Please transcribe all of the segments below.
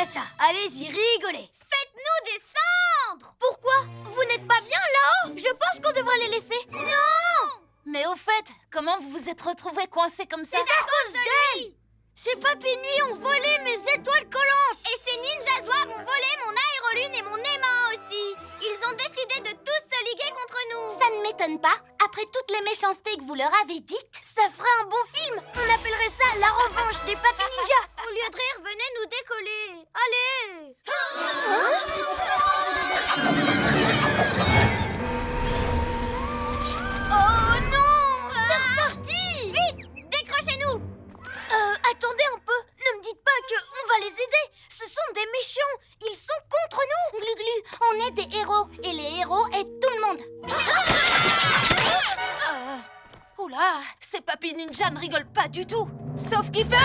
vrai ça. Allez-y, rigolez. Faites-nous descendre! Pourquoi? Vous n'êtes pas bien là-haut? Je pense qu'on devrait les laisser. Non! Mais au fait, comment vous vous êtes retrouvés coincés comme ça? C'est à cause d'elle! Ces papy nuits ont volé mes étoiles collantes. Et ces ninjas zouaves ont volé mon aérolune et mon aimant aussi. Ils ont décidé de tous se liguer contre nous. Ça ne m'étonne pas. Après toutes les méchancetés que vous leur avez dites. Ça ferait un bon film. On appellerait ça La revanche des papy ninjas. Au lieu de rire, venez nous décoller. Allez! Oh non! C'est reparti! Vite! Décrochez-nous! Attendez un peu. Ne me dites pas qu'on va les aider. Ce sont des méchants. Ils sont contre nous. Glu-glu, on est des héros. Et les héros aident tout le monde. Oula, ces papy ninjas ne rigolent pas du tout. Sauf qu'ils peuvent.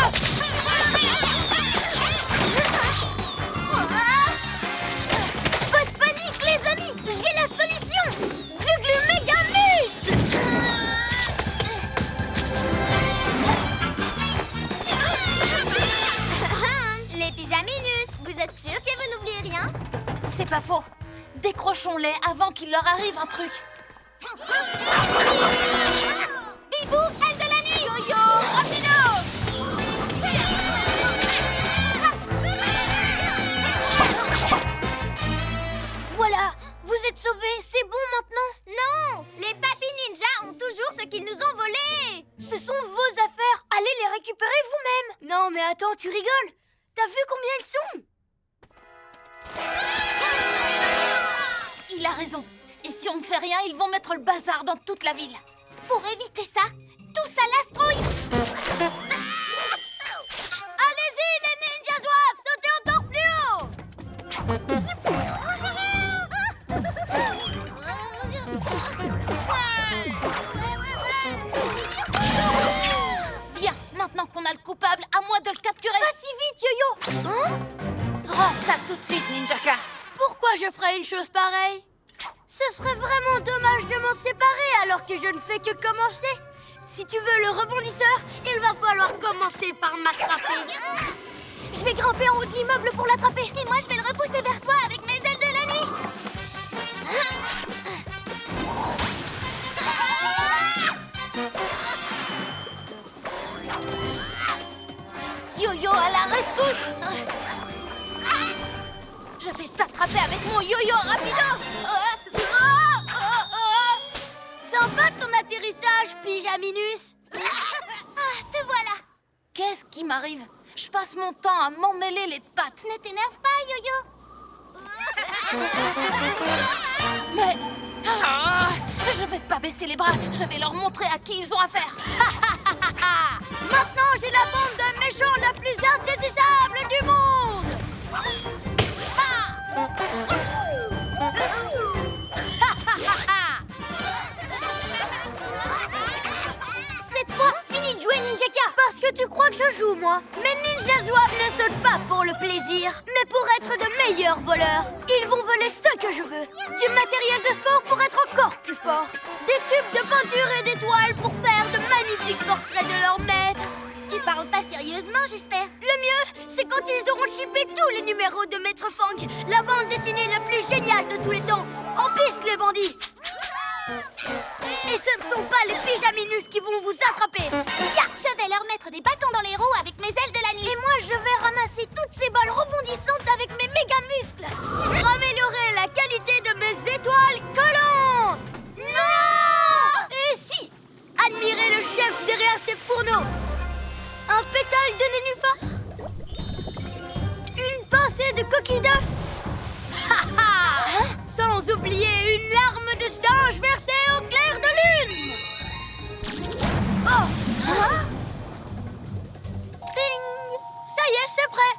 Pas de panique, les amis. J'ai la solution. Glu-glu méga muscle. Les pyjaminus, vous êtes sûrs que vous n'oubliez rien? C'est pas faux. Décrochons-les avant qu'il leur arrive un truc. Bibou, aile de la nuit. Yo-yo, rapido! Voilà. Vous êtes sauvés. C'est bon maintenant. Non! Les papy ninjas ont toujours ce qu'ils nous ont volé! Ce sont vos affaires. Allez les récupérer vous-même. Non, mais attends, tu rigoles. T'as vu combien ils sont? Il a raison. Et si on ne fait rien, ils vont mettre le bazar dans toute la ville. Pour éviter ça, tous à l'astrouille. Allez-y, les ninjas zouaves. Sautez encore plus haut. Bien, maintenant qu'on a le coupable, à moi de le capturer. Pas si vite, Yo-Yo. Hein? Rends ça tout de suite, Ninjaka. Pourquoi je ferais une chose pareille? Ce serait vraiment dommage de m'en séparer alors que je ne fais que commencer. Si tu veux le rebondisseur, il va falloir commencer par m'attraper. Je vais grimper en haut de l'immeuble pour l'attraper. Et moi, je vais le repousser vers toi avec mes ailes de la nuit. Yo-yo à la rescousse. Je vais t'attraper avec mon yo-yo rapido. Sympa ton atterrissage, pyjaminus. Te voilà. Qu'est-ce qui m'arrive? Je passe mon temps à m'emmêler les pattes. Ne t'énerve pas, Yo-Yo. Mais... je vais pas baisser les bras. Je vais leur montrer à qui ils ont affaire. Maintenant, j'ai la bande de méchants la plus insaisissable du monde. Cette fois, fini de jouer Ninjaka. Parce que tu crois que je joue, moi. Mes ninjas zouaves ne sautent pas pour le plaisir, mais pour être de meilleurs voleurs. Ils vont voler ce que je veux. Du matériel de sport pour être encore plus fort. Des tubes de peinture et d'étoiles pour faire de magnifiques portraits de leur maître. Tu parles pas sérieusement, j'espère. Le mieux, c'est quand ils auront chippé tous les numéros de Maître Fang, la bande dessinée la plus géniale de tous les temps. En piste, les bandits! Et ce ne sont pas les pyjaminus qui vont vous attraper. Ya, je vais leur mettre des bâtons dans les roues avec mes ailes de la nuit. Et moi, je vais ramasser toutes ces balles rebondissantes avec mes méga muscles pour améliorer la qualité de mes étoiles collantes. Non! Et si? Admirez le chef derrière ses fourneaux. Un pétale de nénuphar. Une pincée de coquille d'œuf. Ha ha! Sans oublier une larme de singe versée au clair de lune. Oh! Ding! Ça y est, c'est prêt.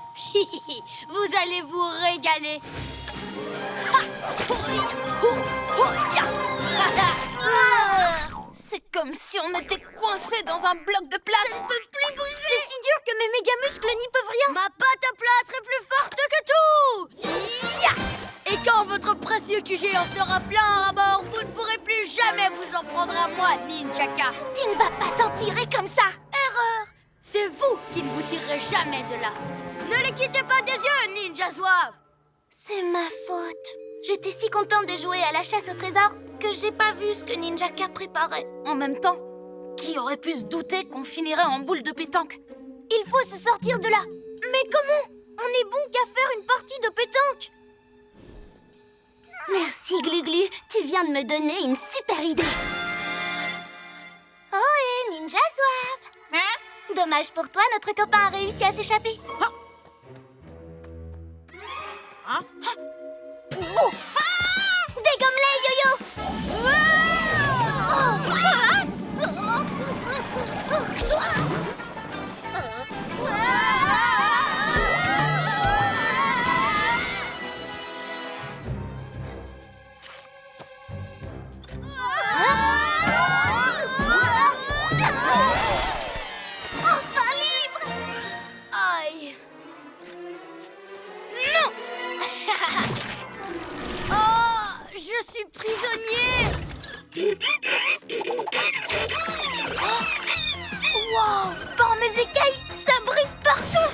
Vous allez vous régaler. C'est comme si on était coincé dans un bloc de plâtre. Je ne peux plus bouger. C'est si dur que mes méga muscles n'y peuvent rien. Ma pâte à plâtre est plus forte que tout. Ya! Et quand votre précieux QG en sera plein à bord, vous ne pourrez plus jamais vous en prendre à moi, Ninjaka. Tu ne vas pas t'en tirer comme ça. Erreur. C'est vous qui ne vous tirerez jamais de là. Ne les quittez pas des yeux, Ninja Zouave. C'est ma faute. J'étais si contente de jouer à la chasse au trésor que j'ai pas vu ce que Ninja K préparait. En même temps, qui aurait pu se douter qu'on finirait en boule de pétanque? Il faut se sortir de là. Mais comment? On est bon qu'à faire une partie de pétanque. Merci Glu-Glu, tu viens de me donner une super idée. Oh et Ninja Zouave. Hein? Dommage pour toi, notre copain a réussi à s'échapper. Hein? Oh. Dégomme-les, Yo-Yo. Enfin libre. Aïe. Non. Oh, je suis prisonnier. Wow, par mes écailles, ça brille partout.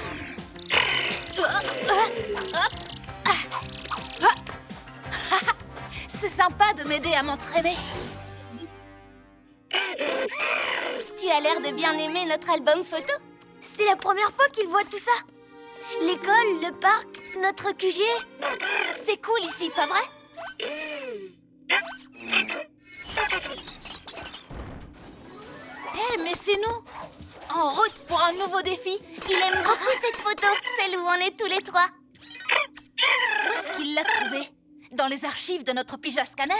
C'est sympa de m'aider à m'entraîner. Tu as l'air de bien aimer notre album photo. C'est la première fois qu'il voit tout ça. L'école, le parc, notre QG. C'est cool ici, pas vrai? Hé, mais c'est nous! En route pour un nouveau défi. Il aime beaucoup cette photo, celle où on est tous les trois. Où est-ce qu'il l'a trouvée? Dans les archives de notre pyjama scanner?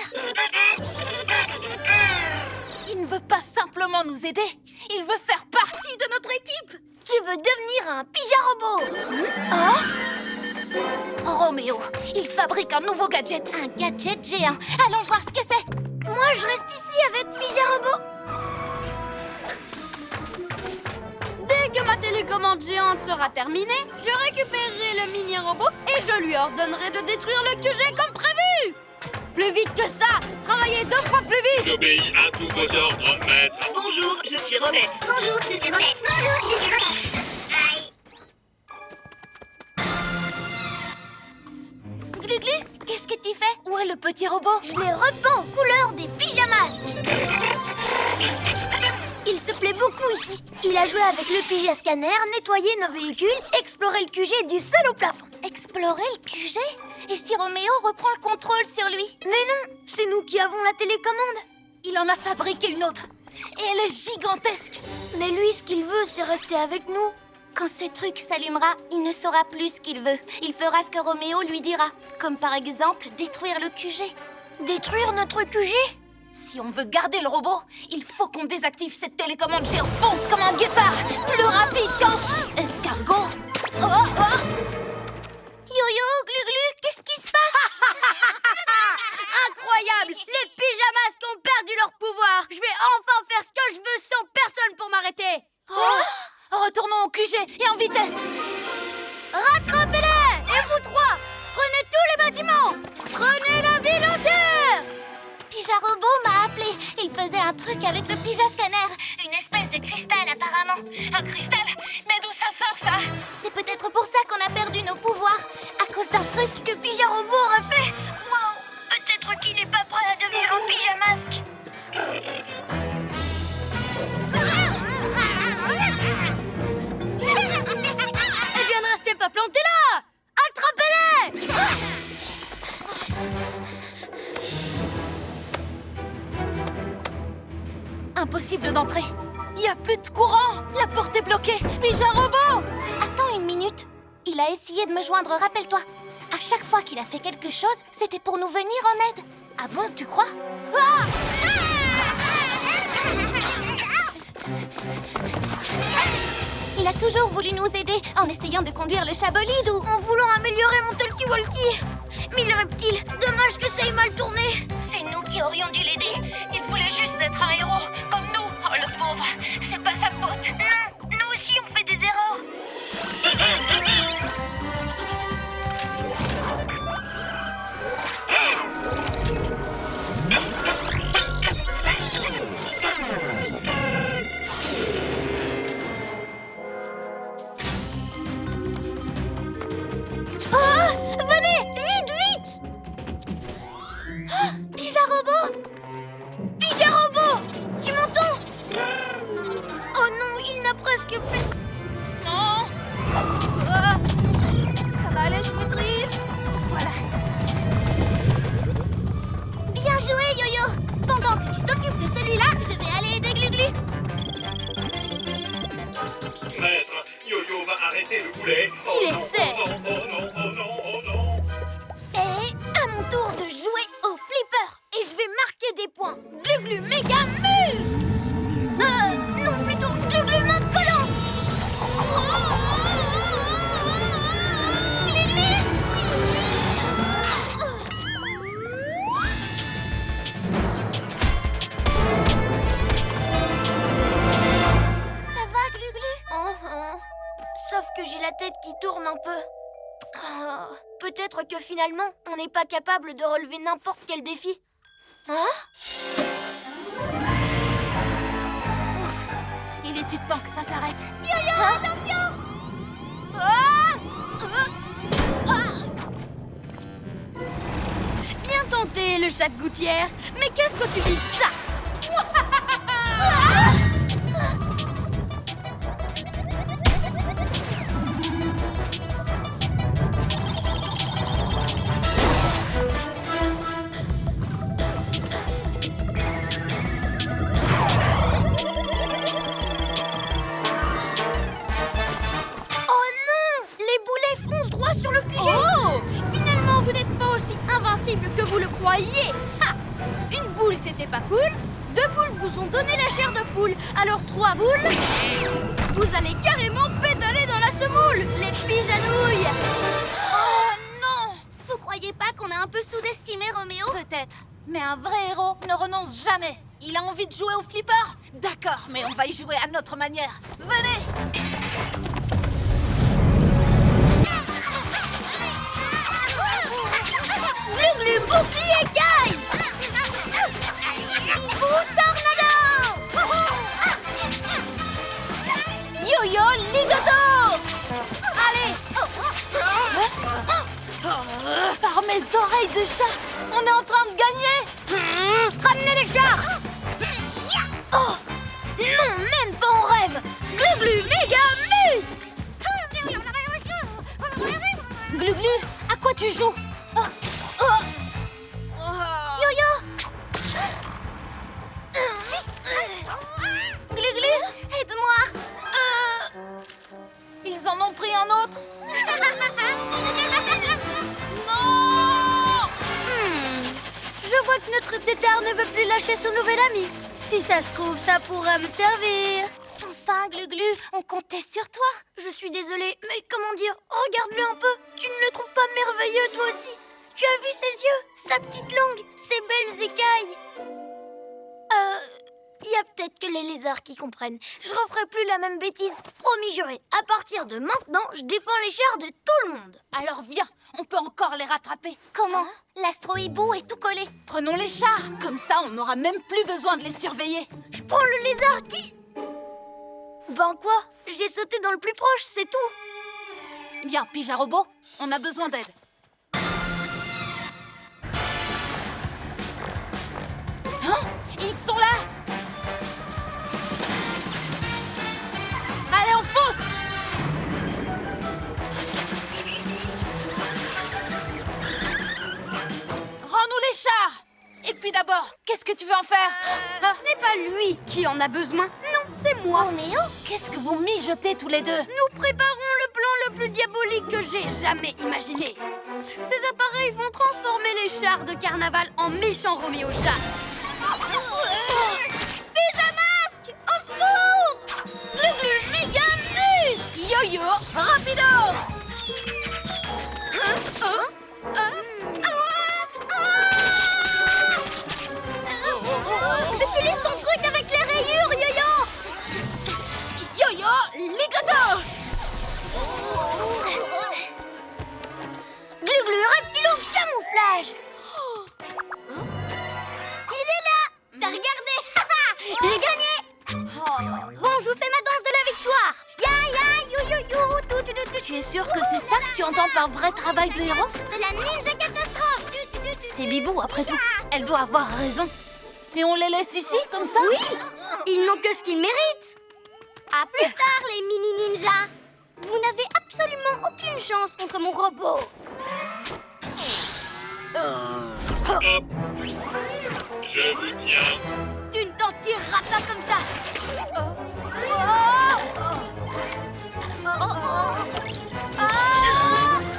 Il ne veut pas simplement nous aider. Il veut faire partie de notre équipe. Tu veux devenir un pyjama-robot? Oh, Roméo, il fabrique un nouveau gadget. Un gadget géant. Allons voir ce que c'est. Moi, je reste ici avec Pyjama-robot. Dès que ma télécommande géante sera terminée, je récupérerai le mini-robot et je lui ordonnerai de détruire le QG comme prévu. Plus vite que ça. Travaillez 2 fois plus vite. J'obéis à tous vos ordres, maître. Bonjour, je suis Robette. Bonjour, je suis Robette. Bonjour, je suis Robette. Aïe. Glu-Glu, qu'est-ce que tu fais? Où est le petit robot? Je les repeins aux couleurs des pyjamas. Il se plaît beaucoup ici. Il a joué avec le pyjama scanner, nettoyé nos véhicules, exploré le QG du sol au plafond. Explorer le QG? Et si Roméo reprend le contrôle sur lui? Mais non, c'est nous qui avons la télécommande. Il en a fabriqué une autre. Et elle est gigantesque. Mais lui, ce qu'il veut, c'est rester avec nous. Quand ce truc s'allumera, il ne saura plus ce qu'il veut. Il fera ce que Roméo lui dira. Comme par exemple, détruire le QG. Détruire notre QG? Si on veut garder le robot, il faut qu'on désactive cette télécommande géante. Fonce comme un guépard, plus rapide qu'un escargot. Yo-Yo, Glu-Glu, qu'est-ce qui se passe? Incroyable! Les pyjamas ont perdu leur pouvoir. Je vais enfin faire ce que je veux sans personne pour m'arrêter. Retournons au QG et en vitesse. Rattrapez-les! Et vous trois, prenez tous les bâtiments. Prenez la ville entière. Pyjarobot m'a appelé. Il faisait un truc avec le pyjama scanner. Une espèce de cristal apparemment. Un cristal? Mais d'où ça sort ça? C'est peut-être pour ça qu'on a perdu nos pouvoirs. À cause d'un truc Que Pyjarobot aurait fait. Wow! Peut-être qu'il n'est pas prêt à devenir un pyjamasque. Eh bien, ne restez pas plantés là! Attrapez-les! Impossible d'entrer. Il n'y a plus de courant. La porte est bloquée. Pyjarobot! Attends une minute. Il a essayé de me joindre, rappelle-toi. À chaque fois qu'il a fait quelque chose, c'était pour nous venir en aide. Ah bon, tu crois? Il a toujours voulu nous aider en essayant de conduire le chabolide ou... En voulant améliorer mon talkie-walkie. Mais le reptile, dommage que ça ait mal tourné. C'est nous qui aurions dû l'aider. Il voulait juste être un héros, comme nous. Oh, le pauvre, c'est pas sa faute. Non, nous aussi on fait des erreurs. la tête qui tourne un peu. Ah, peut-être que finalement, on n'est pas capable de relever n'importe quel défi. Hein? Il était temps que ça s'arrête. Yo-yo, attention! Bien tenté, le chat de gouttière. Mais qu'est-ce que tu dis de ça? Oh non! Les boulets foncent droit sur le QG! Oh! Finalement, vous n'êtes pas aussi invincible que vous le croyez. Ha! Une boule, c'était pas cool. 2 boules vous ont donné la chair de poule. Alors 3 boules, vous allez carrément pédaler dans la semoule, les pigeanouilles. Oh non! Vous croyez pas qu'on a un peu sous-estimé Roméo? Peut-être. Mais un vrai héros ne renonce jamais. Il a envie de jouer au flipper? D'accord, mais on va y jouer à notre manière. Venez! Glu-glu, bouclier écaille! Ou tornado! Yo-yo, ligoto! Allez! Par mes oreilles de chat, on est en train de gagner! Ramenez les chars! Oh! Non, même pas en rêve! Glu-glu, méga muscle! Glu-glu, à quoi tu joues? Yo-yo! Glu-glu, aide-moi! Ils en ont pris un autre? Non! Je vois que notre tétard ne veut plus lâcher son nouvel ami. Si ça se trouve, ça pourra me servir. Enfin, Glu-glu, on comptait sur toi. Je suis désolée, mais comment dire, regarde-le un peu. Tu ne le trouves pas merveilleux, toi aussi? Tu as vu ses yeux, sa petite langue, ses belles écailles? Il y a peut-être que les lézards qui comprennent. Je referai plus la même bêtise, promis juré. À partir de maintenant, je défends les chars de tout le monde. Alors viens, on peut encore les rattraper. Comment? L'astro-hibou est tout collé. Prenons les chars, comme ça on n'aura même plus besoin de les surveiller. Je prends le lézard qui... Ben quoi? J'ai sauté dans le plus proche, c'est tout. Bien, Pijarobot, on a besoin d'aide. Hein? Ils sont là! Allez, on fonce! Rends-nous les chars! Et puis d'abord, qu'est-ce que tu veux en faire? Hein? Ce n'est pas lui qui en a besoin. Non, c'est moi. Roméo? Qu'est-ce que vous mijotez tous les deux? Nous préparons le plan le plus diabolique que j'ai jamais imaginé. Ces appareils vont transformer les chars de carnaval en méchants Roméo chats. Pyjamasque, au secours! Glu-glu, méga muscle! Yo-yo, rapido! Utilise ton truc avec les rayures, Yo-yo! Yo-yo, ligoto! Glu-glu, reptilon camouflage. Il est là! T'as regardé? J'ai gagné! Bon, je vous fais ma danse de la victoire! Ya-ya, you, Tu es sûr que c'est ça que tu entends par vrai travail de héros? c'est la ninja catastrophe! C'est Bibou, après tout. Elle doit avoir raison. Et on les laisse ici, comme ça? Oui! Ils n'ont que ce qu'ils méritent! À plus tard, les mini-ninjas! Vous n'avez absolument aucune chance contre mon robot! Hop. Je vous tiens. Tu ne t'en tireras pas comme ça.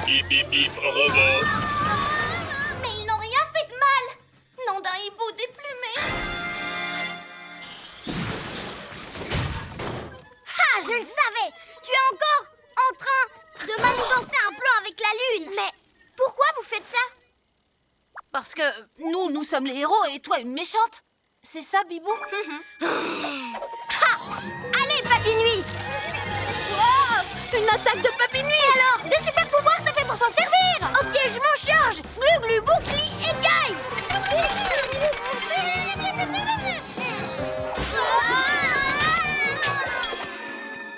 Bip bip bip robot. Mais ils n'ont rien fait de mal. Nom d'un hibou déplumé. Ah, je le savais! Tu es encore en train de manigancer un plan avec la Lune! Mais pourquoi vous faites ça? Parce que nous sommes les héros et toi une méchante. C'est ça, Bibou? Allez, Papy Nuit! Une l'attaque de Papy Nuit. Alors, des super pouvoirs, ça fait pour s'en servir. Ok, je m'en charge. Glu-glu, boucli et caille.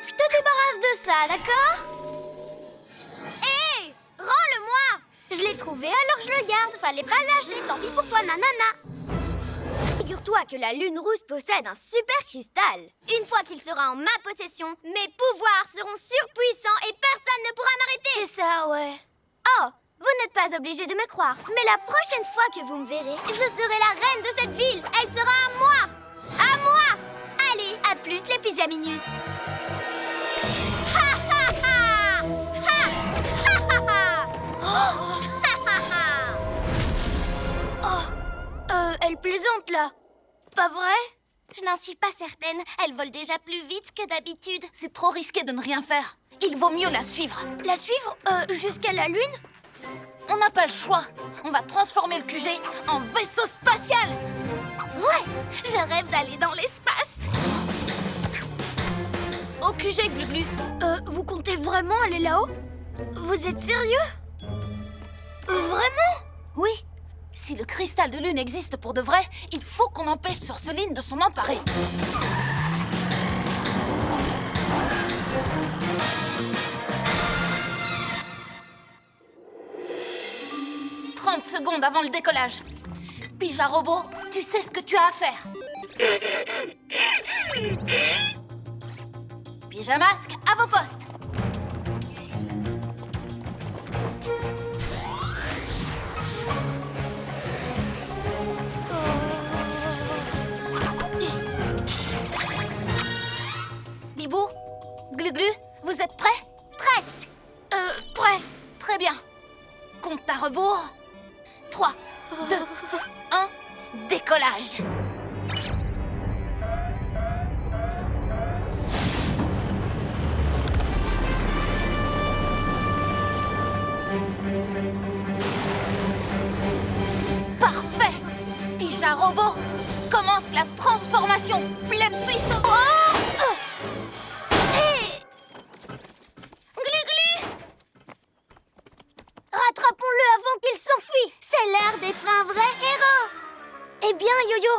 Je te débarrasse de ça, d'accord? Hé, rends-le-moi! Je l'ai trouvé, alors je le garde. Fallait pas le lâcher, tant pis pour toi, nanana. Figure-toi que la lune rousse possède un super cristal. Une fois qu'il sera en ma possession, mes pouvoirs seront surpuissants et personne ne pourra m'arrêter. C'est ça, ouais. Oh, vous n'êtes pas obligé de me croire, mais la prochaine fois que vous me verrez, je serai la reine de cette ville. Elle sera à moi. À moi. Allez, à plus les pyjaminus. Ha ha ha. Ha ha ha ha. Ha ha ha. Elle plaisante, là. Pas vrai? Je n'en suis pas certaine. Elle vole déjà plus vite que d'habitude. C'est trop risqué de ne rien faire. Il vaut mieux la suivre. La suivre jusqu'à la lune? On n'a pas le choix. On va transformer le QG en vaisseau spatial. Ouais, je rêve d'aller dans l'espace. Au QG, Glu-Glu. Vous comptez vraiment aller là-haut? Vous êtes sérieux? Vraiment? Oui. Si le cristal de lune existe pour de vrai, il faut qu'on empêche Sorceline de s'en emparer. « 30 secondes avant le décollage. Pija Robot, tu sais ce que tu as à faire. Pyjamasque, à vos postes. Bibou, Glu-Glu, vous êtes prêts? Prête. Prêt. Très bien. Compte à rebours. 3, 2, 1, décollage. Parfait. Pija Robot, commence la transformation pleine puissance. Rattrapons-le avant qu'il s'enfuit. C'est l'heure d'être un vrai héros. Eh bien, Yo-Yo,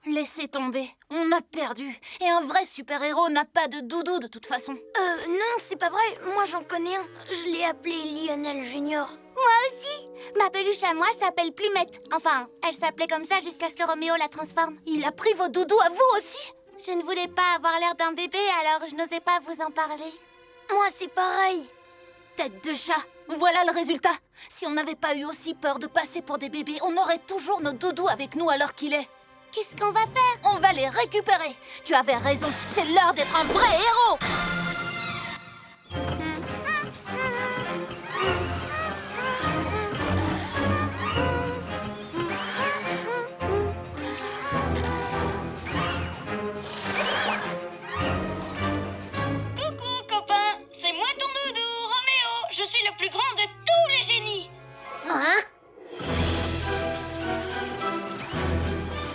Laissez tomber, on a perdu. Et un vrai super-héros n'a pas de doudou de toute façon. non, c'est pas vrai. Moi, j'en connais un. Je l'ai appelé Lionel Junior. Moi aussi. Ma peluche à moi s'appelle Plumette. Enfin, elle s'appelait comme ça jusqu'à ce que Roméo la transforme. Il a pris vos doudous à vous aussi? Je ne voulais pas avoir l'air d'un bébé, alors je n'osais pas vous en parler. Moi, c'est pareil. Tête de chat, voilà le résultat. Si on n'avait pas eu aussi peur de passer pour des bébés, on aurait toujours nos doudous avec nous à l'heure qu'il est. Qu'est-ce qu'on va faire? On va les récupérer. Tu avais raison, c'est l'heure d'être un vrai héros. Coucou, copain. C'est moi ton doudou, Roméo. Je suis le plus grand de tous les génies. Hein?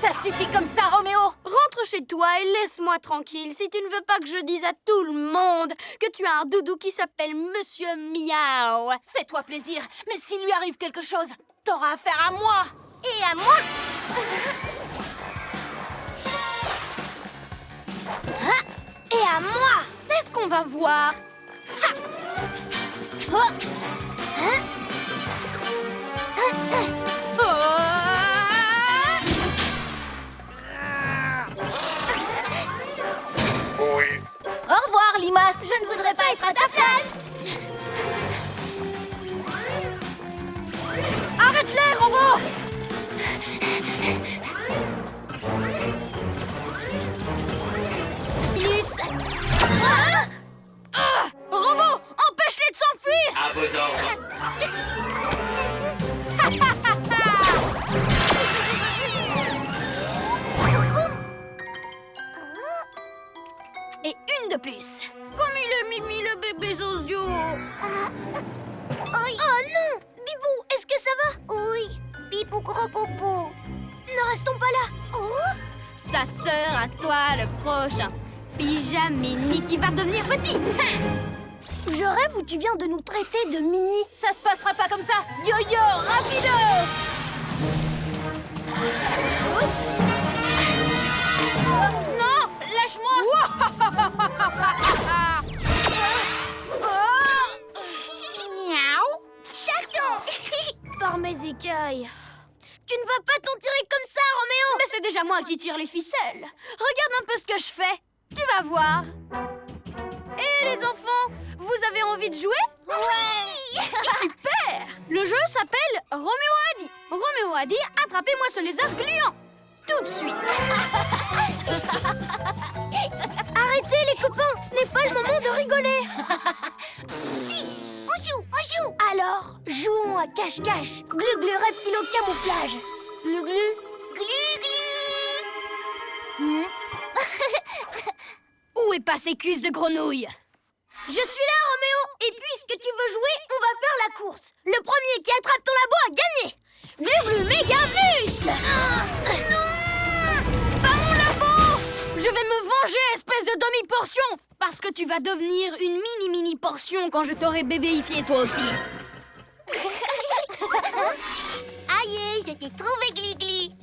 Ça suffit comme ça, Roméo. Rentre chez toi et laisse-moi tranquille si tu ne veux pas que je dise à tout le monde que tu as un doudou qui s'appelle Monsieur Miaou. Fais-toi plaisir, mais s'il lui arrive quelque chose, t'auras affaire à moi. Et à moi? Et à moi. C'est ce qu'on va voir. Oui. Au revoir, Limace. Je ne voudrais pas être à ta place. Arrête-les, robot! Yes. Robot, empêche-les de s'enfuir! À vos ordres. Et une de plus. Comme il est mimi, le bébé Zozio. Oh non. Bibou, est-ce que ça va? Oui, Bibou gros popo. Ne restons pas là. Sa sœur à toi, le prochain. Pyjamini qui va devenir petit. Je rêve où tu viens de nous traiter de mini. Ça se passera pas comme ça. Yo-yo, rapido! Oups! Non, lâche-moi! Miaou. Chaton. Par mes écailles. Tu ne vas pas t'en tirer comme ça, Roméo. Mais c'est déjà moi qui tire les ficelles. Regarde un peu ce que je fais. Tu vas voir. Et les enfants, vous avez envie de jouer? Oui. Super! Le jeu s'appelle Roméo a dit. Roméo a dit, attrapez-moi ce lézard gluant. Tout de suite. Arrêtez les copains, ce n'est pas le moment de rigoler. On joue. Alors, jouons à cache-cache. Glu-glu reptile au camouflage. Glu-glu. Glu-glu. Où est passé cuisse de grenouille? Je suis là, Roméo. Et puisque tu veux jouer, on va faire la course. Le premier qui attrape ton labo a gagné. Glu-glu méga muscle. Pas mon labo! Je vais me venger, espèce de demi-portion! Parce que tu vas devenir une mini portion quand je t'aurai bébéifié toi aussi. Aïe, je t'ai trouvé, Gli-Gli.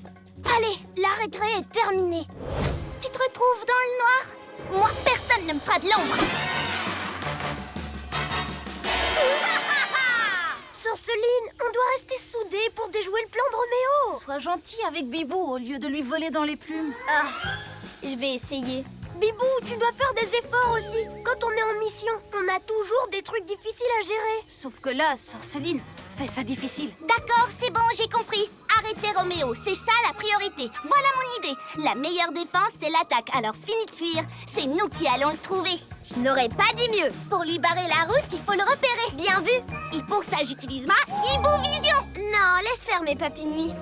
Allez, la récré est terminée. Tu te retrouves dans le noir? Moi, personne ne me fera de l'ombre. Sorceline, on doit rester soudés pour déjouer le plan de Roméo. Sois gentil avec Bibou au lieu de lui voler dans les plumes. Ah, je vais essayer. Bibou, tu dois faire des efforts aussi. Quand on est en mission, on a toujours des trucs difficiles à gérer. Sauf que là, Sorceline fait ça difficile. D'accord, c'est bon, j'ai compris. Arrêtez Roméo, c'est ça la priorité. Voilà mon idée. La meilleure défense, c'est l'attaque. Alors fini de fuir. C'est nous qui allons le trouver. Je n'aurais pas dit mieux. Pour lui barrer la route, il faut le repérer. Bien vu. Et pour ça, j'utilise ma Hibovision. Non, laisse faire mes papinouis.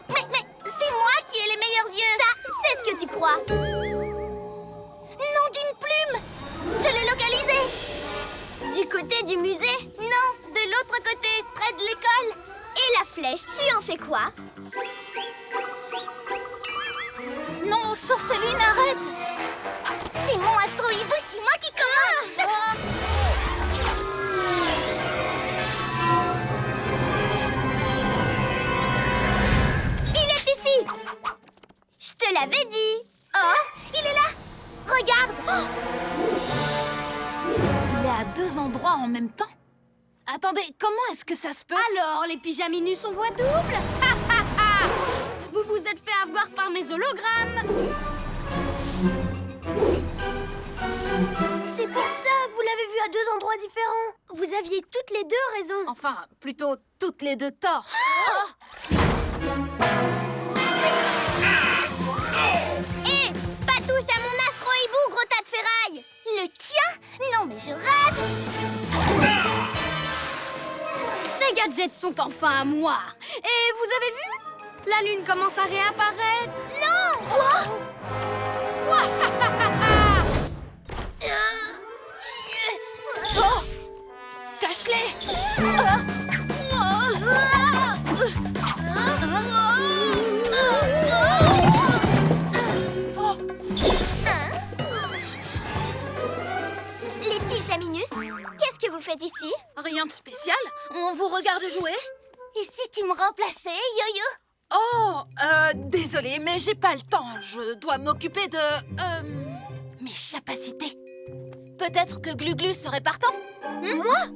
Mais c'est moi qui ai les meilleurs yeux. Ça, c'est ce que tu crois. Nom d'une plume. Je l'ai localisé. Du côté du musée? Non, de l'autre côté, près de l'école. Et la flèche, tu en fais quoi? Non, Sorceline, arrête! C'est mon astro-hibou, c'est moi qui commande. Il est ici! Je te l'avais dit! Oh, il est là. Regarde. Il est à 2 endroits en même temps. Attendez, comment est-ce que ça se peut? Alors, les pyjaminus en voix double? Ha, ha, ha! Vous vous êtes fait avoir par mes hologrammes! C'est pour ça, vous l'avez vu à 2 endroits différents. Vous aviez toutes les 2 raison. Enfin, plutôt toutes les 2 tort. Hé! Pas touche à mon astro-hibou, gros tas de ferraille! Le tien? Non, mais je rêve. Les gadgets sont enfin à moi! Et vous avez vu? La lune commence à réapparaître! Non! Quoi? Oh! Cache-les! Les pyjaminus, qu'est-ce que vous faites ici? Rien de spécial. On vous regarde jouer. Et si tu me remplaçais, Yo-Yo? Oh, désolée, mais j'ai pas le temps. Je dois m'occuper de... mes capacités. Peut-être que Glu-Glu serait partant? Moi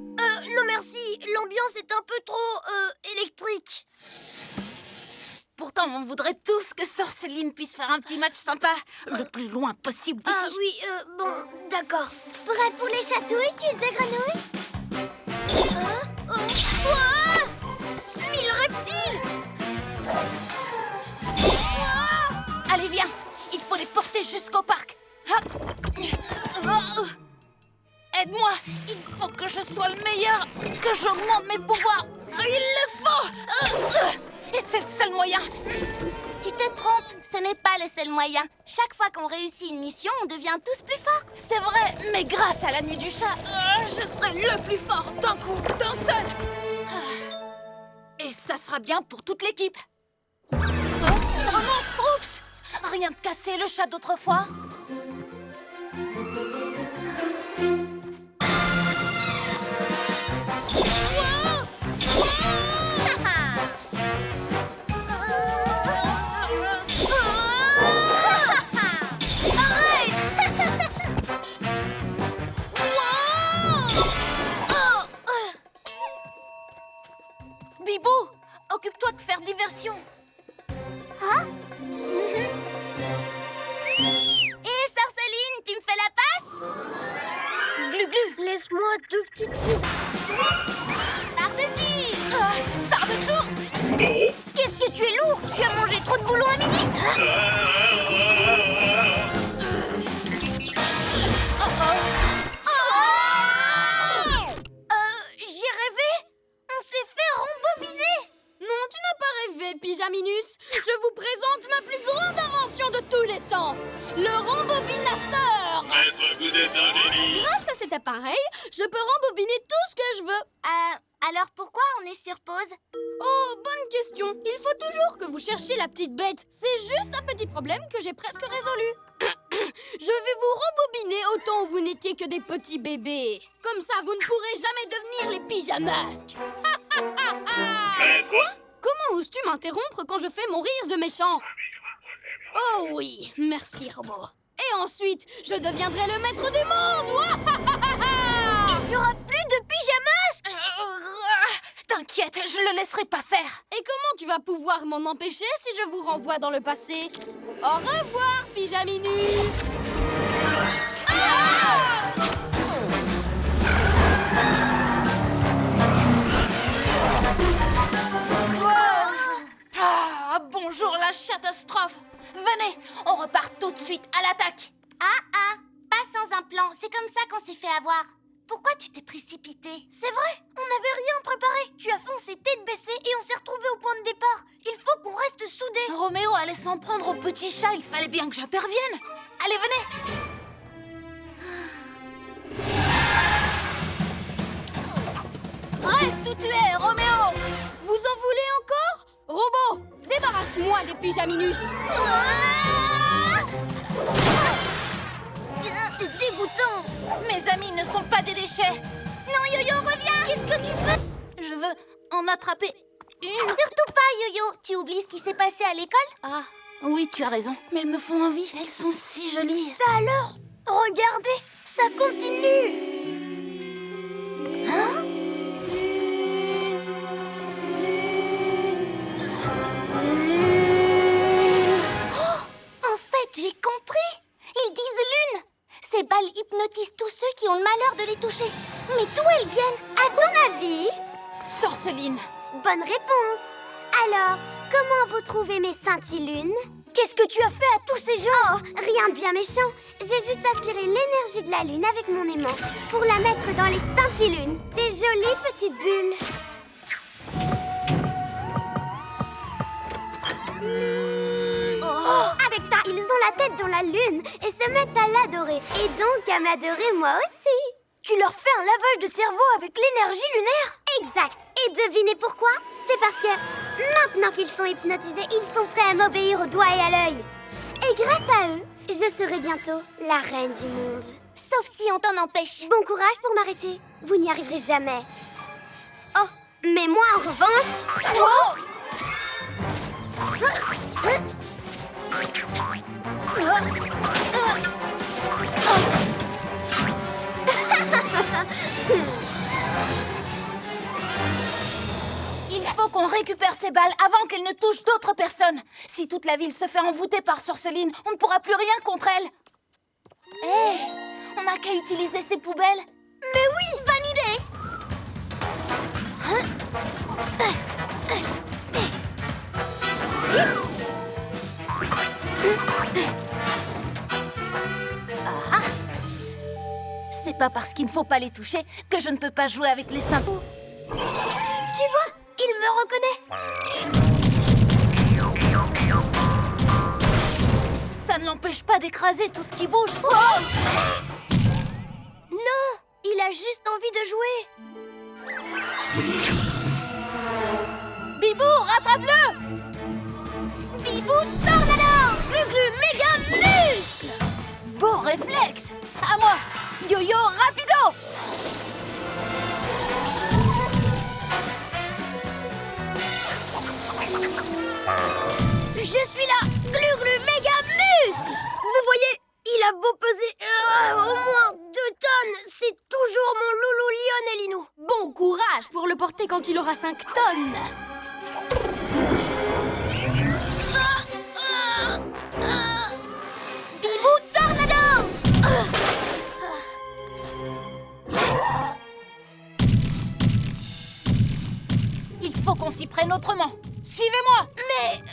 non merci, l'ambiance est un peu trop, électrique. Pourtant, on voudrait tous que Sorceline puisse faire un petit match sympa, le plus loin possible d'ici. Ah oui, bon, d'accord. Prêt pour les chatouilles, cuisse de grenouille? Quoi? 1000 reptiles! Allez, viens. Il faut les porter jusqu'au parc. Hop. Oh. Aide-moi. Il faut que je sois le meilleur, que j'augmente mes pouvoirs. Il le faut. Et c'est le seul moyen. Tu te trompes, ce n'est pas le seul moyen. Chaque fois qu'on réussit une mission, on devient tous plus forts. C'est vrai, mais grâce à la nuit du chat, je serai le plus fort d'un coup, d'un seul. Et ça sera bien pour toute l'équipe. Oh non, oups. Rien de cassé, le chat d'autrefois. Et Sorceline, tu me fais la passe? Glu-glu. Laisse-moi 2 petites secondes. Par-dessus! Par-dessous. Qu'est-ce que tu es lourd? Tu as mangé trop de boulons à midi? J'ai rêvé? On s'est fait rembobiner! Non, tu n'as pas rêvé, Pyjaminus. Je vous présente ma plus grande invention de tous les temps, le rembobinateur. Maître, vous êtes un génie. Grâce à cet appareil, je peux rembobiner tout ce que je veux. Alors pourquoi on est sur pause? Oh, bonne question. Il faut toujours que vous cherchiez la petite bête. C'est juste un petit problème que j'ai presque résolu. Je vais vous rembobiner au temps où vous n'étiez que des petits bébés. Comme ça, vous ne pourrez jamais devenir les pyjamasques. Quoi? Comment oses-tu m'interrompre quand je fais mon rire de méchant? Oh oui, merci, robot. Et ensuite, je deviendrai le maître du monde. Il n'y aura plus de pyjamasques! T'inquiète, je le laisserai pas faire. Et comment tu vas pouvoir m'en empêcher si je vous renvoie dans le passé? Au revoir, Pyjaminus. Ah, bonjour la catastrophe. Venez, on repart tout de suite à l'attaque. Pas sans un plan, c'est comme ça qu'on s'est fait avoir. Pourquoi tu t'es précipité? C'est vrai, on n'avait rien préparé. Tu as foncé tête baissée et on s'est retrouvés au point de départ. Il faut qu'on reste soudés. Roméo allait s'en prendre au petit chat, il fallait bien que j'intervienne. Allez, venez. Reste où tu es, Roméo. Vous en voulez encore? Robot, débarrasse-moi des Pyjaminus. C'est dégoûtant. Mes amis ne sont pas des déchets. Non, Yo-Yo, reviens. Qu'est-ce que tu fais? Je veux en attraper une. Surtout pas, Yo-Yo. Tu oublies ce qui s'est passé à l'école? Ah, oui, tu as raison. Mais elles me font envie. Elles sont si jolies. Ça alors? Regardez, ça continue. En fait, j'ai compris. Ils disent lune. Ces balles hypnotisent tous ceux qui ont le malheur de les toucher. Mais d'où elles viennent? À ton avis? Sorceline. Bonne réponse. Alors, comment vous trouvez mes scintillunes? Qu'est-ce que tu as fait à tous ces gens? Oh, rien de bien méchant. J'ai juste aspiré l'énergie de la lune avec mon aimant pour la mettre dans les scintillunes. Des jolies petites bulles. Avec ça, ils ont la tête dans la lune et se mettent à l'adorer. Et donc à m'adorer moi aussi. Tu leur fais un lavage de cerveau avec l'énergie lunaire? Exact. Et devinez pourquoi? C'est parce que maintenant qu'ils sont hypnotisés, ils sont prêts à m'obéir au doigt et à l'œil. Et grâce à eux, je serai bientôt la reine du monde. Sauf si on t'en empêche. Bon courage pour m'arrêter. Vous n'y arriverez jamais. Oh, mais moi en revanche... Oh! Il faut qu'on récupère ces balles avant qu'elles ne touchent d'autres personnes. Si toute la ville se fait envoûter par Sorceline, on ne pourra plus rien contre elle. Hé, on n'a qu'à utiliser ces poubelles. Mais oui, bonne idée. Ah, c'est pas parce qu'il ne faut pas les toucher que je ne peux pas jouer avec les cyntons. Tu vois, il me reconnaît. Ça ne l'empêche pas d'écraser tout ce qui bouge. Non, il a juste envie de jouer. Bibou, rattrape-le! Bibou Tornado! Glu-glu méga muscle! Beau réflexe! À moi! Yo-yo rapido! Je suis là! Glu-glu méga muscle! Vous voyez, il a beau peser au moins 2 tonnes, c'est toujours mon loulou Lionelinou. Bon courage pour le porter quand il aura 5 tonnes. s'y prenne autrement. Suivez-moi. Mais...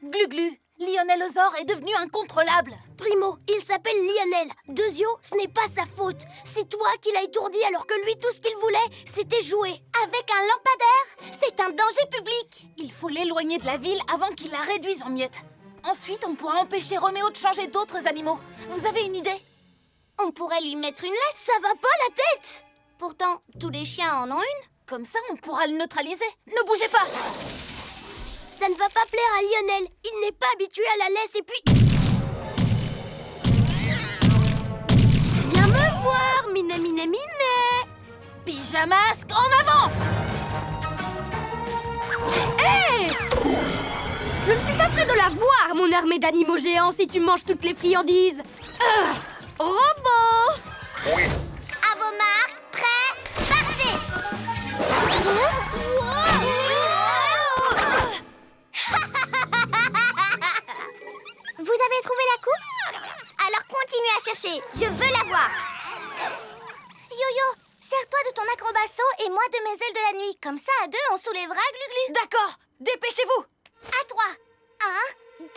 Glu-glu, Lionel est devenu incontrôlable. Primo, il s'appelle Lionel. Deuxio, ce n'est pas sa faute. C'est toi qui l'as étourdi alors que lui, tout ce qu'il voulait, c'était jouer. Avec un lampadaire, c'est un danger public. Il faut l'éloigner de la ville avant qu'il la réduise en miettes. Ensuite, on pourra empêcher Roméo de changer d'autres animaux. Vous avez une idée? On pourrait lui mettre une laisse. Ça va pas la tête? Pourtant, tous les chiens en ont une. Comme ça, on pourra le neutraliser. Ne bougez pas. Ça ne va pas plaire à Lionel. Il n'est pas habitué à la laisse et puis... Viens me voir, Minet. Pyjamasque en avant. Hé! Je ne suis pas près de la voir, mon armée d'animaux géants, si tu manges toutes les friandises. Robot! À vos marques, prêts, partez! Vous avez trouvé la coupe? Alors continuez à chercher, je veux la voir. Yo-yo, sers-toi de ton acrobasso et moi de mes ailes de la nuit. Comme ça, à deux, on soulèvera Glu-Glu. D'accord, dépêchez-vous. À 3. 1, 2...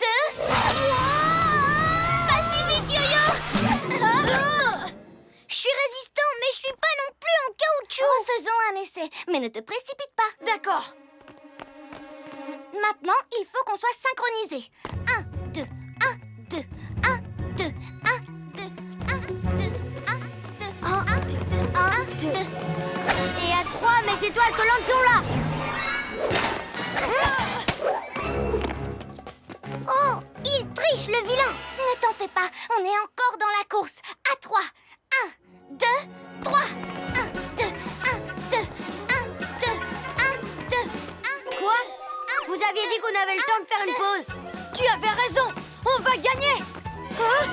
Pas si vite, Yo-Yo! Je suis résistant, mais je suis pas non plus en caoutchouc. Faisons un essai, mais ne te précipite pas. D'accord. Maintenant, il faut qu'on soit synchronisés. 1, 2, 1, 2, 1, 2, 1, 2, 1, 2, 1, 2, 1, 2, 1, 2. Et à 3, mes étoiles collantes sont là. Oh, il triche, le vilain. Ne t'en fais pas, on est encore dans la course. À 3. 1, 2, 3. 1, 2, 1, 2, 1, 2, 1, 2, 1. Quoi? Vous aviez dit qu'on avait le temps de faire une pause. Tu avais raison. On va gagner. Hein?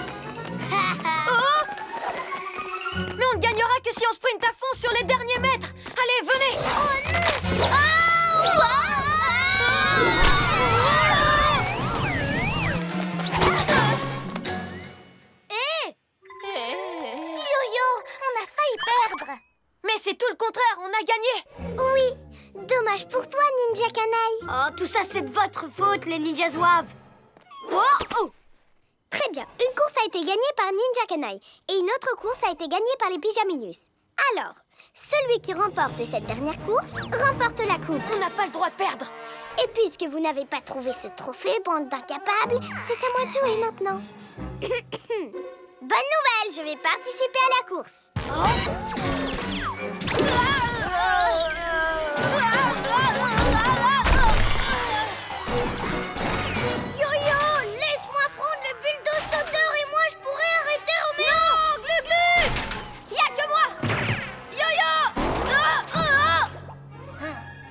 Oh! Mais on ne gagnera que si on sprinte à fond sur les derniers mètres. Allez, venez. Oh non! Yo-Yo, on a failli perdre. Mais c'est tout le contraire, on a gagné. Oui, dommage pour toi, Ninja Canaille. Oh, tout ça, c'est de votre faute, les ninjas zouaves. Oh! Très bien, une course a été gagnée par Ninja Canaille et une autre course a été gagnée par les Pyjaminus. Alors, celui qui remporte cette dernière course remporte la coupe. On n'a pas le droit de perdre. Et puisque vous n'avez pas trouvé ce trophée, bande d'incapables, c'est à moi de jouer maintenant. Bonne nouvelle, je vais participer à la course. Yo-yo, laisse-moi prendre le bulldozer sauteur et moi je pourrai arrêter Roméo. Non, Glu-Glu. Y a que moi. Yo-yo.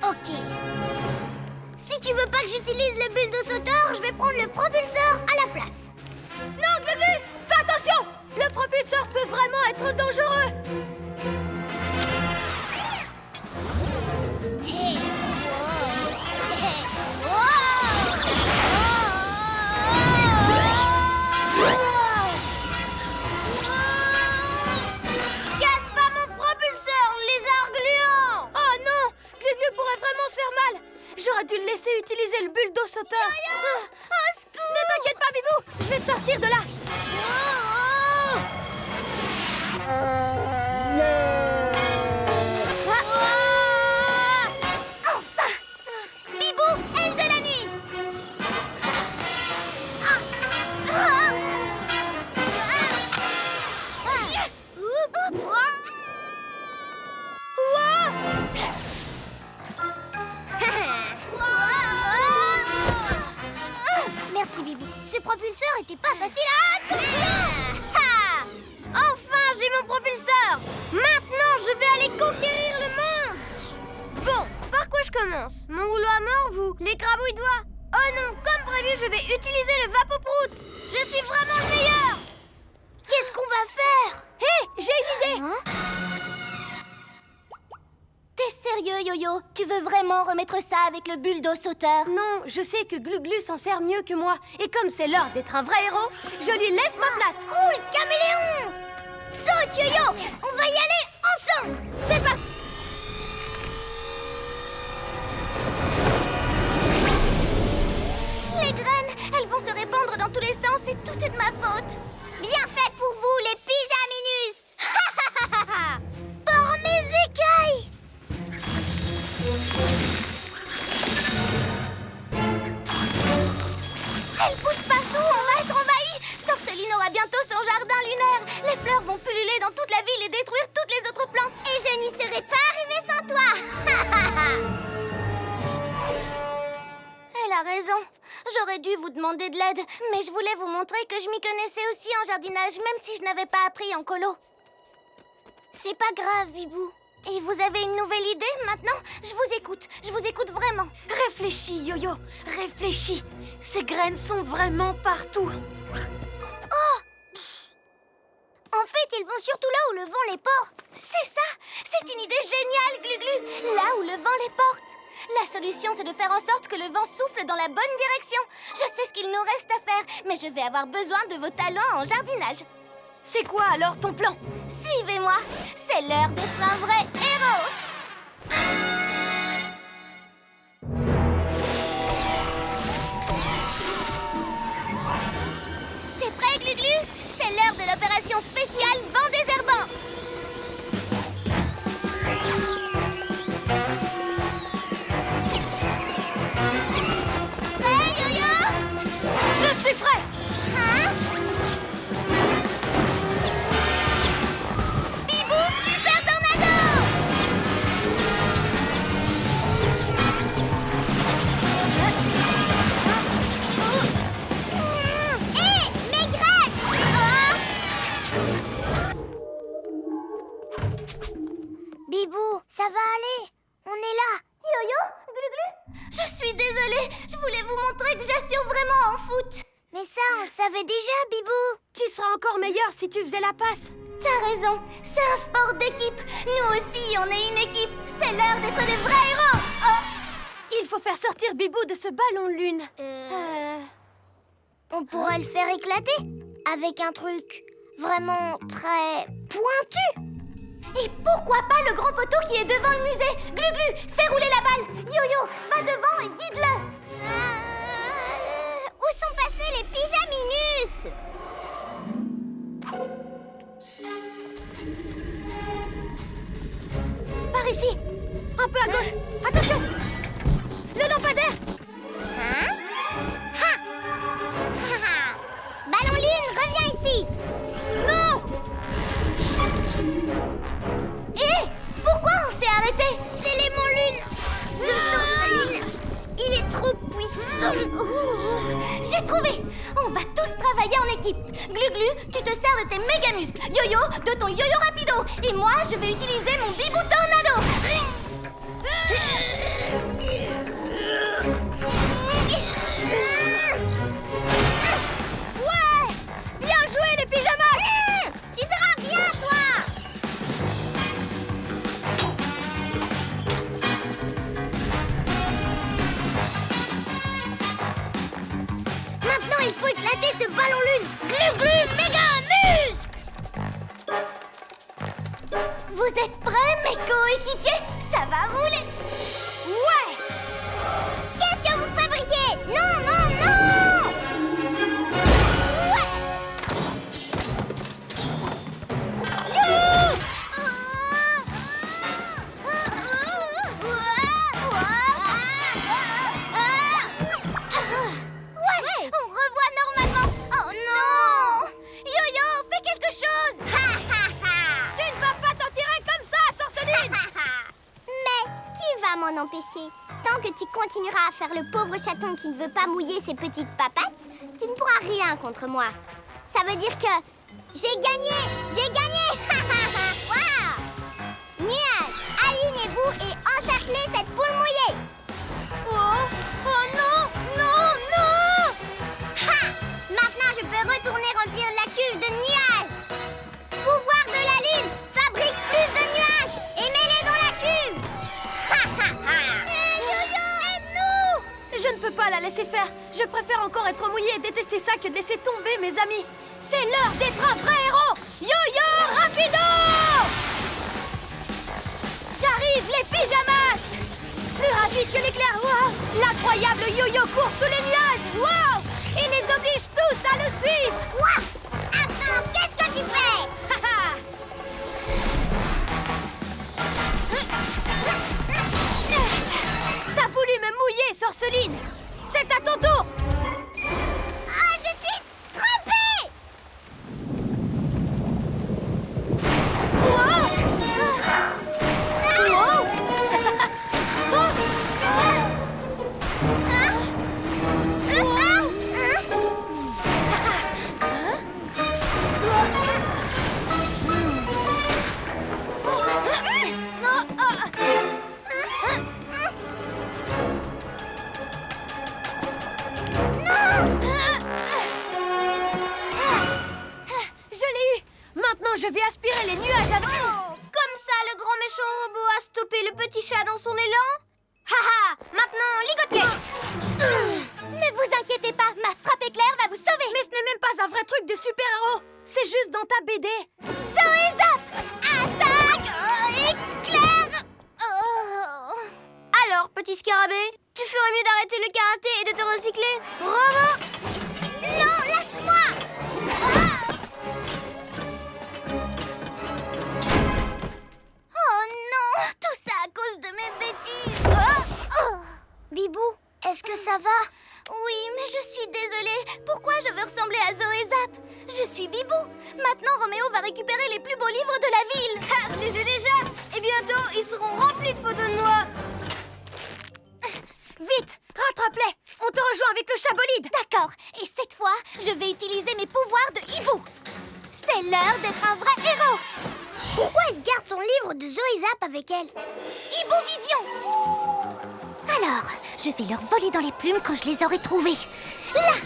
Ok. Si tu veux pas que j'utilise le bulldozer sauteur, je vais prendre le propulseur à la place. Non, Glu-Glu. Fais attention. Le propulseur peut vraiment être dangereux. Hey. Casse pas mon propulseur, lézard gluant! Oh non, Glu-Glu pourrait vraiment se faire mal. J'aurais dû le laisser utiliser le bulldozer sauteur. Ne t'inquiète pas, Bibou. Je vais te sortir de là. Enfin! Bibou, aile de la nuit! Merci Bibou. Ce propulseur était pas facile à... Attention! Enfin, j'ai mon propulseur. Maintenant, je vais aller conquérir le monde. Bon, par quoi je commence? Mon rouleau à mort, vous? Les crabouilles-doigts? Oh non, comme prévu, je vais utiliser le Vapoprout. Je suis vraiment le meilleur. Qu'est-ce qu'on va faire? Hé, j'ai une idée. Hein? T'es sérieux, Yo-Yo? Tu veux vraiment remettre ça avec le bulldozer sauteur? Non, je sais que Glu-Glu s'en sert mieux que moi. Et comme c'est l'heure d'être un vrai héros, je lui laisse ma place. Cool, caméléon! Saute, Yo-Yo! On va y aller ensemble! C'est parti. Les graines, elles vont se répandre dans tous les sens et tout est de ma faute. Bien fait pour vous, les pyjaminus. Par mes écailles. Elles poussent partout, on va être envahis. Sorceline aura bientôt son jardin lunaire. Les fleurs vont pulluler dans toute la ville et détruire toutes les autres plantes. Et je n'y serais pas arrivée sans toi. Elle a raison. J'aurais dû vous demander de l'aide, mais je voulais vous montrer que je m'y connaissais aussi en jardinage, même si je n'avais pas appris en colo. C'est pas grave, Bibou. Et vous avez une nouvelle idée maintenant? Je vous écoute vraiment. Réfléchis, Yo-Yo, réfléchis. Ces graines sont vraiment partout. Oh! En fait, ils vont surtout là où le vent les porte. C'est ça! C'est une idée géniale, Glu-Glu! Là où le vent les porte. La solution, c'est de faire en sorte que le vent souffle dans la bonne direction. Je sais ce qu'il nous reste à faire, mais je vais avoir besoin de vos talents en jardinage. C'est quoi alors ton plan? Suivez-moi, c'est l'heure d'être un vrai héros. T'es prêt, Glu-Glu? C'est l'heure de l'opération spéciale Vent désherbant. Prêt, Yo-Yo? Je suis prêt! Hein? Bibou, super tornado! Hé, mes graines! Bibou, ça va aller. On est là. Yo-Yo, Glu-Glu. Je suis désolée. Je voulais vous montrer que j'assure vraiment en foot. Mais ça, on le savait déjà, Bibou. Tu seras encore meilleur si tu faisais la passe. T'as raison. C'est un sport d'équipe. Nous aussi, on est une équipe. C'est l'heure d'être des vrais héros. Oh. Il faut faire sortir Bibou de ce ballon lune. On pourrait le faire éclater avec un truc vraiment très pointu. Et pourquoi pas le grand poteau qui est devant le musée? Glu-Glu, fais rouler la balle. Yo-Yo, va devant et guide-le. Où sont passés les pyjaminus? Par ici. Un peu à gauche. Attention. Le lampadaire. Hein? Ha! Ballon lune, reviens ici. Non. Hé! Pourquoi on s'est arrêté? C'est l'aimant lune de Chanceline. Il est trop puissant. J'ai trouvé. On va tous travailler en équipe. Glu-Glu, tu te sers de tes méga muscles. Yo-Yo, de ton yo-yo rapido. Et moi, je vais utiliser mon bibou tornado. Ouais. Bien joué les pyjamas. Tu seras bien, toi. Maintenant, il faut éclater ce ballon lune. Glu-Glu, méga muscle. Vous êtes prêts, mes coéquipiers? Ça va rouler. Ouais. Qu'est-ce que vous fabriquez? Non, non, non. Ouais. Ouais, on revoit normalement. Oh non! Yo-Yo, fais quelque chose. Tu ne vas pas t'en tirer comme ça, Sorceline. Mais qui va m'en empêcher? Tant que tu continueras à faire le pauvre chaton qui ne veut pas mouiller ses petites papates, tu ne pourras rien contre moi. Ça veut dire que j'ai gagné! J'ai gagné! Waouh! Nuages, alignez-vous et encerclez cette poule mouillée! Oh non, non, non. Ha! Maintenant, je peux retourner remplir la cuve de nuages! Pouvoir de la lune, fabrique plus de nuages et mets-les dans la cuve! Yo-Yo, aide-nous! Je ne peux pas la laisser faire. Je préfère encore être mouillée et détester ça que de laisser tomber mes amis. C'est l'heure d'être un vrai héros. Yo-Yo, rapido! J'arrive, les pyjamas! Plus rapide que l'éclair. Wow. L'incroyable yo-yo court sous les nuages. Wow. Il les oblige tous à le suivre. Quoi? Attends, qu'est-ce que tu fais? T'as voulu me mouiller, Sorceline. C'est à ton tour. Ah, je suis trempée! Wow. Wow. Je l'ai eu. Maintenant, je vais aspirer les nuages avec... Comme ça, le grand méchant robot a stoppé le petit chat dans son élan? Haha! Maintenant, ligote-les! Ne vous inquiétez pas, ma frappe éclair va vous sauver. Mais ce n'est même pas un vrai truc de super-héros. C'est juste dans ta BD. Zoé Zap! Attaque! Éclair! Oh. Alors, petit scarabée, tu ferais mieux d'arrêter le karaté et de te recycler? Robot! Non, lâche-moi! Ah. Oh non! Tout ça à cause de mes bêtises! Bibou, est-ce que ça va? Oui, mais je suis désolée. Pourquoi je veux ressembler à Zoé Zap? Je suis Bibou. Maintenant, Roméo va récupérer les plus beaux livres de la ville. Ah, je les ai déjà! Et bientôt, ils seront remplis de photos de moi! Vite, rattrape-les. On te rejoint avec le chabolide. D'accord. Et cette fois, je vais utiliser mes pouvoirs de hibou. C'est l'heure d'être un vrai héros. Pourquoi elle garde son livre de Zoé Zap avec elle? Hibou Vision. Alors, je vais leur voler dans les plumes quand je les aurai trouvés. Là!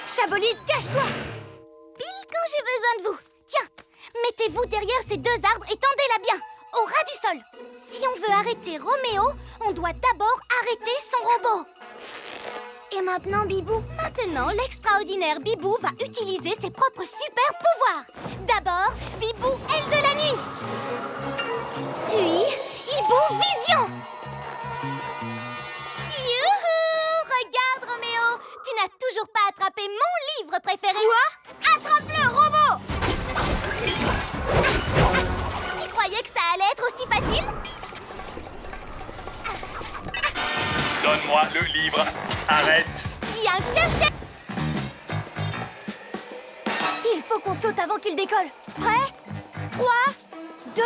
Chabolide, cache-toi. Pile quand j'ai besoin de vous. Tiens, mettez-vous derrière ces deux arbres et tendez-la bien, au ras du sol. Si on veut arrêter Roméo, on doit d'abord arrêter son robot. Et maintenant, Bibou? Maintenant, l'extraordinaire Bibou va utiliser ses propres super pouvoirs. D'abord, Bibou, aile de la nuit. Puis, Hibou Vision. Youhou! Regarde, Roméo, tu n'as toujours pas attrapé mon livre préféré. Quoi? Attrape-le, robot! Tu croyais que ça allait être aussi facile? Donne-moi le livre. Arrête. Viens le chercher. Il faut qu'on saute avant qu'il décolle. Prêt? 3, 2,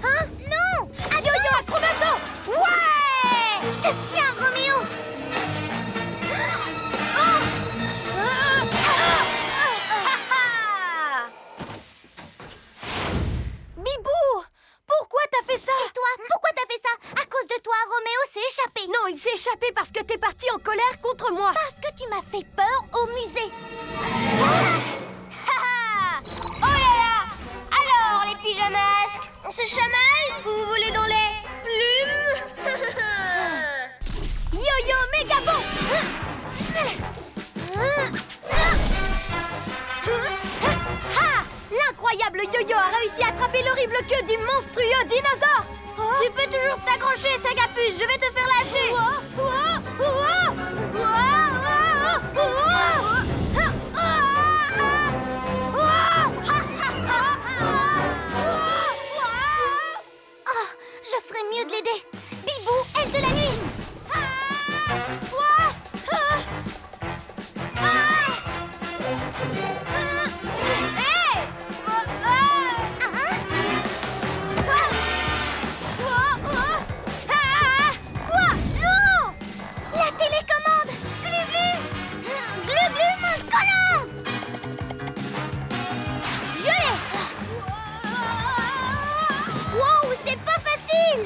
1. Non! Yo-yo acrobasso. Ouais! Je te tiens, Roméo. Bibou, pourquoi t'as fait ça? Et toi, pourquoi t'as fait ça? À cause de toi, Roméo s'est échappé. Non, il s'est échappé parce que t'es parti en colère contre moi. Parce que tu m'as fait peur au musée. Oh là là! Alors, les pyjamasques, on se chamaille? Vous voulez dans les plumes? Yo-yo méga bon. Ha! L'incroyable yo-yo a réussi à attraper l'horrible queue du monstrueux dinosaure. Tu peux toujours t'accrocher, Sagapus, je vais te faire lâcher! Oh, je ferais mieux de l'aider. Bibou, aile de la nuit. Quoi? Non! La télécommande. Glu-glu. Glu-glu, mon collant. Je l'ai. Wow, c'est pas facile!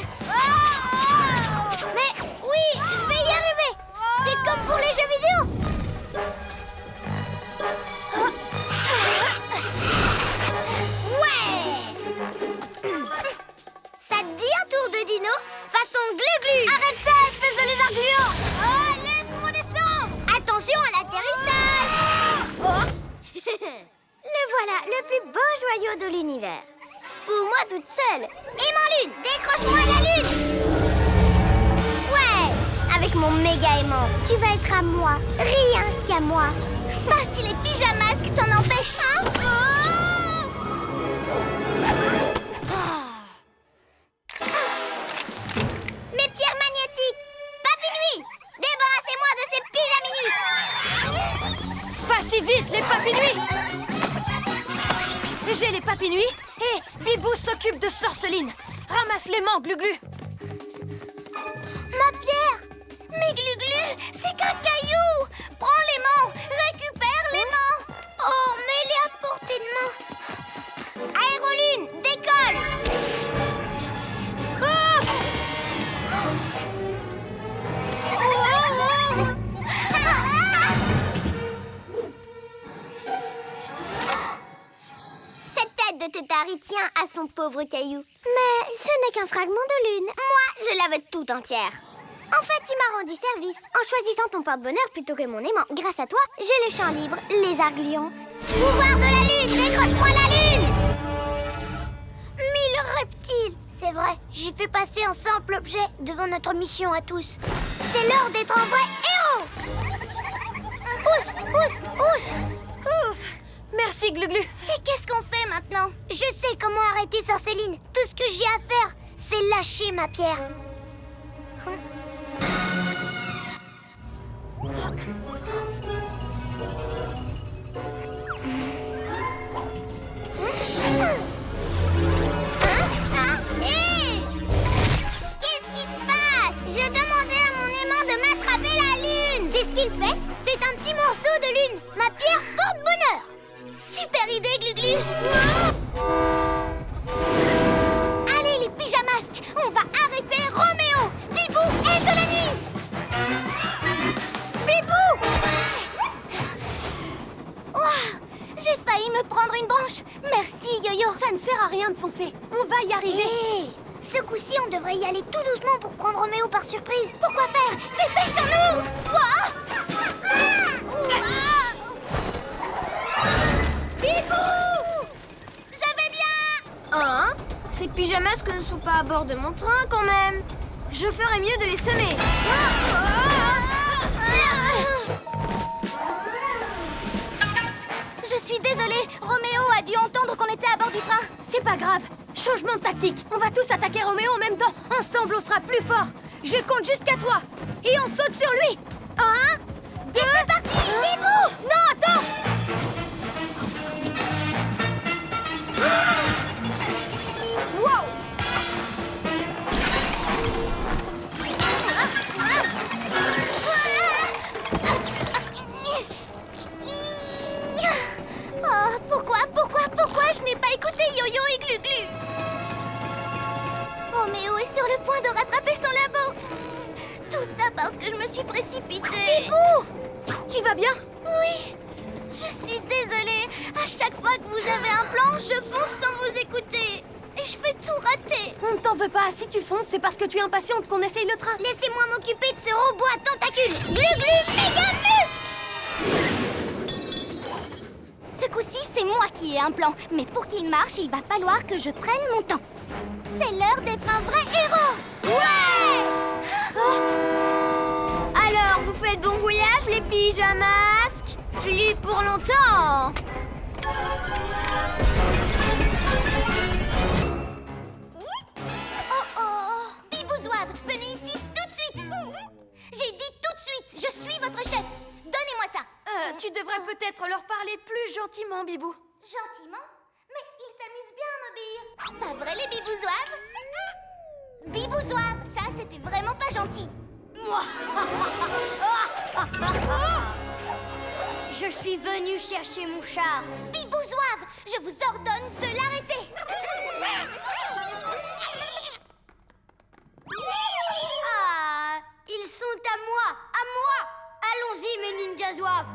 voilà le plus beau joyau de l'univers. Ou moi toute seule. Aimant Lune, décroche-moi la Lune! Ouais, avec mon méga aimant, tu vas être à moi, rien qu'à moi. Pas si les pyjamasques t'en empêchent. Mes pierres magnétiques! Papinuit! Débarrassez-moi de ces pyjaminus! Pas si vite, les papinuits! J'ai les papinuits et Bibou s'occupe de Sorceline. Ramasse l'aimant, Glu-Glu. Ma pierre! Mais Glu-Glu, c'est qu'un caillou! Prends l'aimant! Récupère l'aimant! Oh, mais il est à portée de main! Aérolune, décolle! Cette tête de Tétari tient à son pauvre caillou. Mais ce n'est qu'un fragment de lune. Moi, je la veux tout entière. En fait, tu m'as rendu service en choisissant ton porte-bonheur plutôt que mon aimant. Grâce à toi, j'ai le champ libre, les argulions. Pouvoir de la lune, décroche-moi la lune! Mille reptiles! C'est vrai, j'ai fait passer un simple objet devant notre mission à tous. C'est l'heure d'être un vrai héros! Oust, oust, oust! Ouf! Merci, Glu-Glu. Et qu'est-ce qu'on fait maintenant? Je sais comment arrêter Sorceline. Tout ce que j'ai à faire, c'est lâcher ma pierre. Hé! Qu'est-ce qui se passe? Je demandais à mon aimant de m'attraper la lune. C'est ce qu'il fait. C'est un petit morceau de lune. Ma pierre porte-bonheur. Super idée, Glu-Glu. Allez, les pyjamasques, on va arrêter Roméo. Bibou, aile de la nuit. Bibou! Ouah, j'ai failli me prendre une branche. Merci, Yo-Yo. Ça ne sert à rien de foncer. On va y arriver. Hé, ce coup-ci, on devrait y aller tout doucement pour prendre Roméo par surprise. Pourquoi faire? Dépêchons-nous! Ouah! Bibou! Je vais bien! Hein? Ces pyjamasques ne sont pas à bord de mon train, quand même. Je ferais mieux de les semer. Je suis désolée. Roméo a dû entendre qu'on était à bord du train. C'est pas grave. Changement de tactique. On va tous attaquer Roméo en même temps. Ensemble, on sera plus fort. Je compte jusqu'à 3. Et on saute sur lui. 1, 2... C'est parti! Bibou! Non, attends! Wow! Oh, pourquoi je n'ai pas écouté Yo-Yo et Glu-Glu? Roméo est sur le point de rattraper son labo. Tout ça parce que je me suis précipitée. Bibou! Tu vas bien? Oui, je suis désolée. À chaque fois que vous avez un plan, je fonce sans vous écouter. Et je fais tout rater. On ne t'en veut pas. Si tu fonces, c'est parce que tu es impatiente qu'on essaye le train. Laissez-moi m'occuper de ce robot à tentacules. Glu-Glu, méga muscle! Ce coup-ci, c'est moi qui ai un plan. Mais pour qu'il marche, il va falloir que je prenne mon temps. C'est l'heure d'être un vrai héros. Ouais! Alors, vous faites bon voyage, les pyjamasques? Plus pour longtemps. Oh. Bibou Zouave, venez ici tout de suite. J'ai dit tout de suite, je suis votre chef. Donnez-moi ça. Tu devrais peut-être leur parler plus gentiment, Bibou. Gentiment? Mais ils s'amusent bien à m'obéir. Pas vrai, les Bibou Zouaves? Bibou Zouave, ça, c'était vraiment pas gentil. Je suis venue chercher mon char. Bibou Zouave, je vous ordonne de l'arrêter. Ah, ils sont à moi. Allons-y, mes ninjas Zouaves.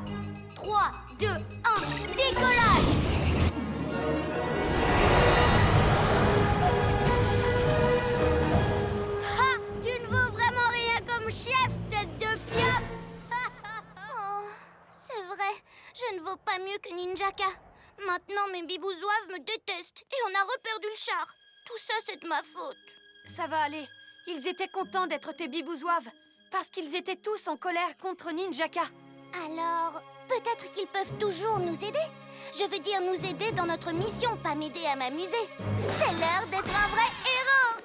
3, 2, 1, décollage. Ha, tu ne vaux vraiment rien comme chef, tête de piaf. Oh, c'est vrai, je ne vaux pas mieux que Ninjaka. Maintenant, mes bibouzoives me détestent et on a reperdu le char. Tout ça, c'est de ma faute. Ça va aller. Ils étaient contents d'être tes bibouzoives. Parce qu'ils étaient tous en colère contre Ninjaka. Alors, peut-être qu'ils peuvent toujours nous aider. Je veux dire nous aider dans notre mission, pas m'aider à m'amuser. C'est l'heure d'être un vrai héros.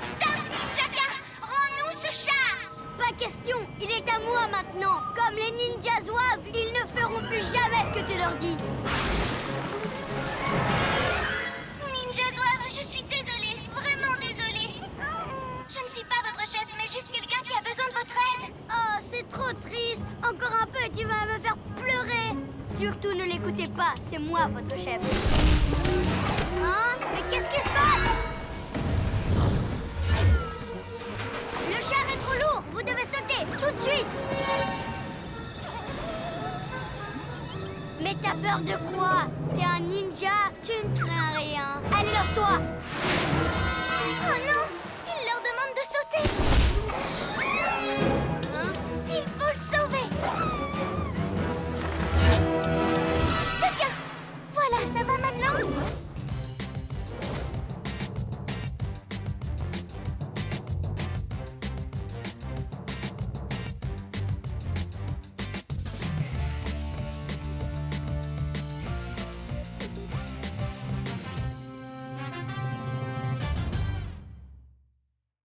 Stop, Ninjaka! Rends-nous ce char! Pas question, il est à moi maintenant. Comme les ninjas zouaves, ils ne feront plus jamais ce que tu leur dis. Ninja Zouave, je suis désolée, vraiment désolée. Je ne suis pas votre chef, mais juste quelqu'un qui a besoin de votre aide. Oh, c'est trop triste. Encore un peu et tu vas me faire pleurer. Surtout ne l'écoutez pas, c'est moi votre chef. Hein? Mais qu'est-ce qui se passe? Le char est trop lourd, vous devez sauter, tout de suite. Mais t'as peur de quoi? T'es un ninja, tu ne crains rien. Allez, lance-toi!